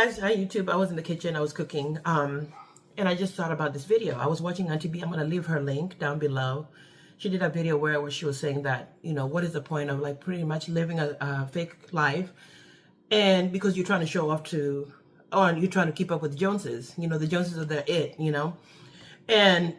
guys, hi YouTube. I was in the kitchen, I was cooking, and I just thought about this video. I was watching Aunty B. I'm gonna leave her link down below. She did a video where she was saying that, you know, what is the point of like pretty much living a fake life, and because you're trying to show off to, or you're trying to keep up with the Joneses. You know, the Joneses are their it, you know, and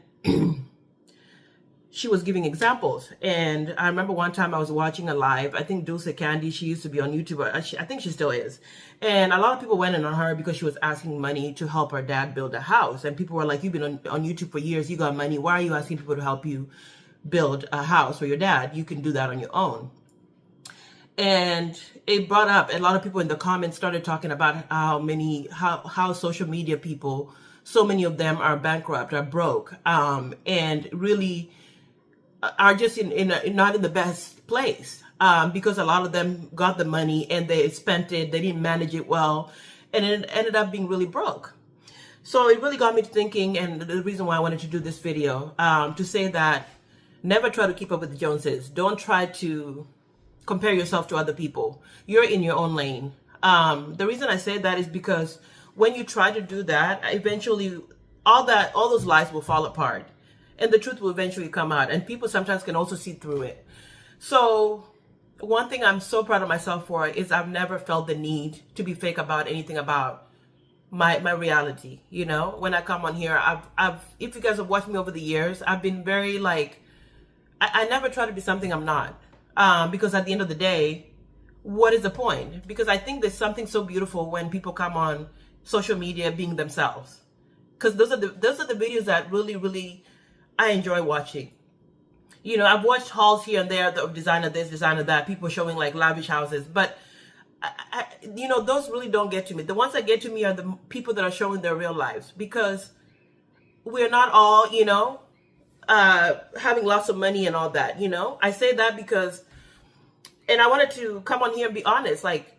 she was giving examples. And I remember one time I was watching a live, I think Dulce Candy, she used to be on YouTube, I think she still is. And a lot of people went in on her because she was asking money to help her dad build a house. And people were like, you've been on YouTube for years, you got money, why are you asking people to help you build a house for your dad? You can do that on your own. And it brought up, a lot of people in the comments started talking about how social media people, so many of them are bankrupt, are broke, and really are just not in the best place, because a lot of them got the money and they spent it, they didn't manage it well, and it ended up being really broke. So it really got me to thinking, and the reason why I wanted to do this video, to say that never try to keep up with the Joneses. Don't try to compare yourself to other people. You're in your own lane. The reason I say that is because when you try to do that, eventually all those lies will fall apart. And the truth will eventually come out. And people sometimes can also see through it. So one thing I'm so proud of myself for is I've never felt the need to be fake about anything about my reality. You know, when I come on here, if you guys have watched me over the years, I've been very like, I never try to be something I'm not. Because at the end of the day, what is the point? Because I think there's something so beautiful when people come on social media being themselves. Because those are the videos that really I enjoy watching. You know, I've watched hauls here and there, the designer this, designer that, people showing like lavish houses, but you know, those really don't get to me. The ones that get to me are the people that are showing their real lives, because we're not all, you know, having lots of money and all that, you know. I say that because, and I wanted to come on here and be honest, like,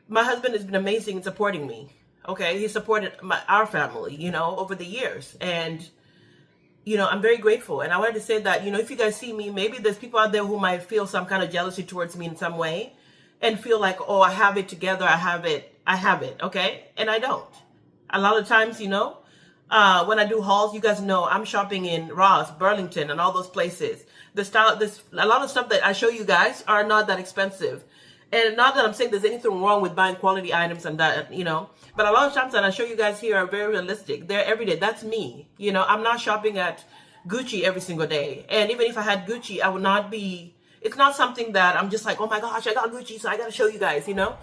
my husband has been amazing in supporting me. Okay, he supported our family, you know, over the years, and you know, I'm very grateful. And I wanted to say that, you know, if you guys see me, maybe there's people out there who might feel some kind of jealousy towards me in some way and feel like, oh, I have it together, I have it, okay? And I don't. A lot of times, you know, when I do hauls, you guys know I'm shopping in Ross, Burlington, and all those places. A lot of stuff that I show you guys are not that expensive. And not that I'm saying there's anything wrong with buying quality items and that, you know, but a lot of times that I show you guys here are very realistic. They're everyday. That's me. You know, I'm not shopping at Gucci every single day. And even if I had Gucci, I would not be, it's not something that I'm just like, oh my gosh, I got Gucci, so I got to show you guys, you know.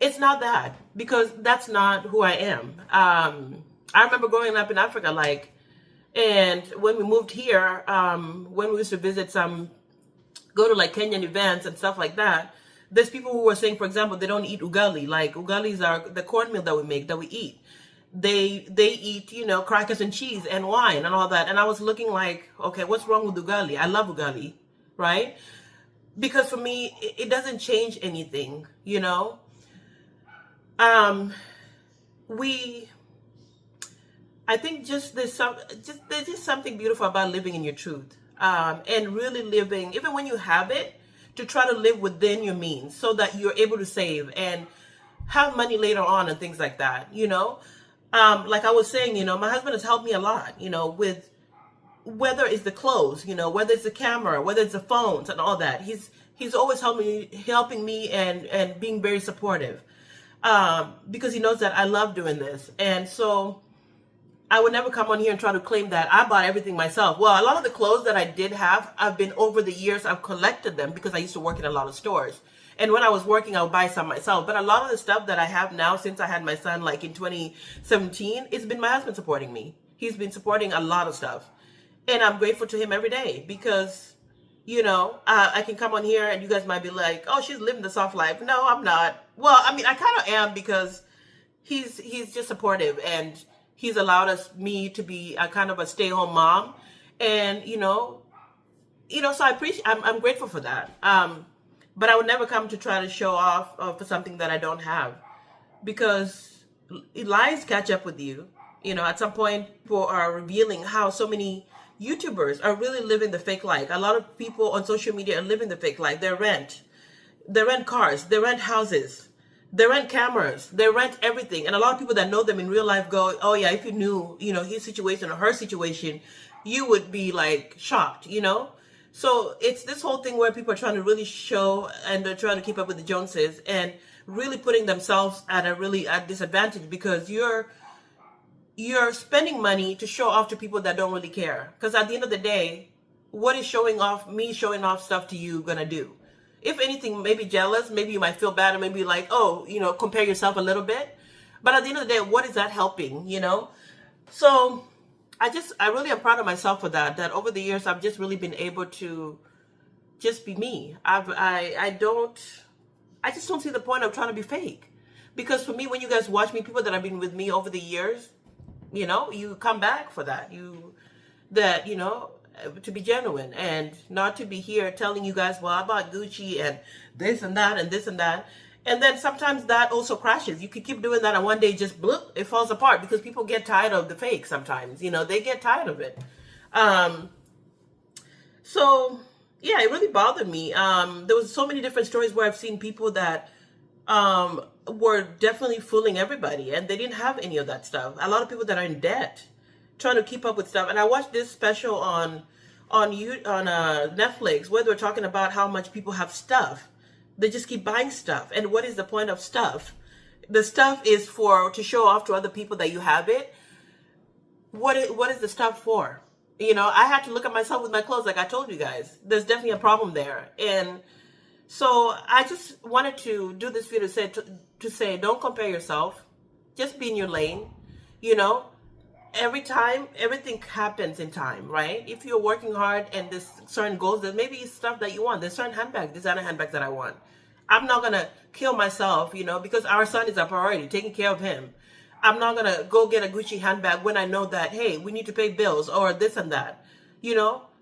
It's not that, because that's not who I am. I remember growing up in Africa, like, and when we moved here, when we used to visit go to like Kenyan events and stuff like that, there's people who were saying, for example, they don't eat ugali. Like, ugalis are the cornmeal that we make, that we eat. They eat, you know, crackers and cheese and wine and all that. And I was looking like, okay, what's wrong with ugali? I love ugali, right? Because for me, it doesn't change anything, you know. I think there's just something beautiful about living in your truth, and really living, even when you have it, to try to live within your means so that you're able to save and have money later on and things like that, you know. Like I was saying, you know, my husband has helped me a lot, you know, with whether it's the clothes, you know, whether it's the camera, whether it's the phones and all that. He's always helping me and being very supportive, because he knows that I love doing this. And so I would never come on here and try to claim that I bought everything myself. Well, a lot of the clothes that I did have, I've been, over the years, I've collected them because I used to work in a lot of stores. And when I was working, I would buy some myself. But a lot of the stuff that I have now, since I had my son, like in 2017, it's been my husband supporting me. He's been supporting a lot of stuff. And I'm grateful to him every day because, you know, I can come on here and you guys might be like, oh, she's living the soft life. No, I'm not. Well, I mean, I kind of am, because he's just supportive, and he's allowed me to be a kind of a stay-home mom, and you know, so I'm grateful for that. But I would never come to try to show off for something that I don't have, because lies catch up with you. You know, at some point, people are revealing how so many YouTubers are really living the fake life. A lot of people on social media are living the fake life. They rent cars, they rent houses, They rent cameras, they rent everything. And a lot of people that know them in real life go, oh yeah, if you knew, his situation or her situation, you would be like shocked. So it's this whole thing where people are trying to really show, and they're trying to keep up with the Joneses, and really putting themselves at a disadvantage, because you're spending money to show off to people that don't really care. Because at the end of the day, what is showing off stuff to you gonna do? If anything, maybe jealous, maybe you might feel bad, and maybe like, compare yourself a little bit. But at the end of the day, what is that helping, So I really am proud of myself for that over the years, I've just really been able to just be me. I just don't see the point of trying to be fake. Because for me, when you guys watch me, people that have been with me over the years, you come back for that. To be genuine, and not to be here telling you guys, well, I bought Gucci and this and that and this and that. And then sometimes that also crashes. You could keep doing that, and one day just bloop, it falls apart, because people get tired of the fake sometimes. They get tired of it. So yeah, it really bothered me. There was so many different stories where I've seen people that were definitely fooling everybody, and they didn't have any of that stuff. A lot of people that are in debt, trying to keep up with stuff. And I watched this special on Netflix, where they were talking about how much people have stuff. They just keep buying stuff. And what is the point of stuff? The stuff is to show off to other people that you have it. What is the stuff for? I had to look at myself with my clothes, like I told you guys. There's definitely a problem there. And so I just wanted to do this video to say, don't compare yourself. Just be in your lane. Every time, everything happens in time, right? If you're working hard and there's certain goals, there may be stuff that you want. There's certain designer handbags that I want. I'm not going to kill myself, because our son is a priority, taking care of him. I'm not going to go get a Gucci handbag when I know that, hey, we need to pay bills or this and that,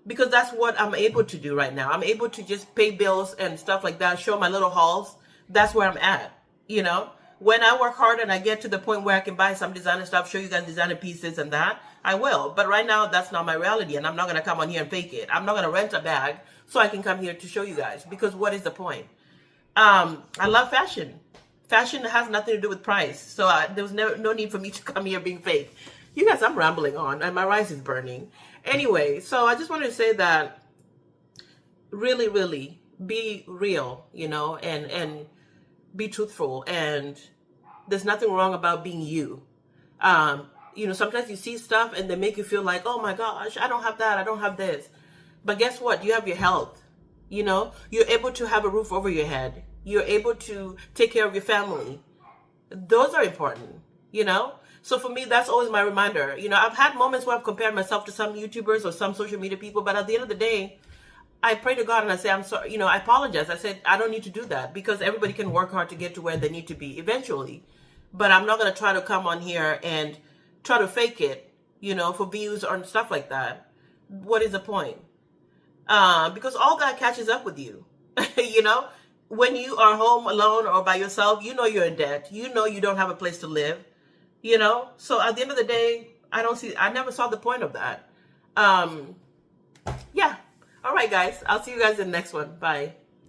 because that's what I'm able to do right now. I'm able to just pay bills and stuff like that, show my little hauls. That's where I'm at, When I work hard and I get to the point where I can buy some designer stuff, show you guys designer pieces and that, I will. But right now, that's not my reality, and I'm not going to come on here and fake it. I'm not going to rent a bag so I can come here to show you guys, because what is the point? I love fashion. Fashion has nothing to do with price, so there was no need for me to come here being fake. You guys, I'm rambling on, and my rice is burning. Anyway, so I just wanted to say that really, really be real, and be truthful, and there's nothing wrong about being you. Sometimes you see stuff and they make you feel like, oh my gosh, I don't have that, I don't have this. But guess what? You have your health. You're able to have a roof over your head. You're able to take care of your family. Those are important, So for me, that's always my reminder. I've had moments where I've compared myself to some YouTubers or some social media people, but at the end of the day, I pray to God and I say, I'm sorry, I apologize. I said, I don't need to do that, because everybody can work hard to get to where they need to be eventually. But I'm not going to try to come on here and try to fake it, for views or stuff like that. What is the point? Because all that catches up with you, when you are home alone or by yourself, you're in debt. You don't have a place to live, So at the end of the day, I never saw the point of that. Yeah. All right, guys. I'll see you guys in the next one. Bye.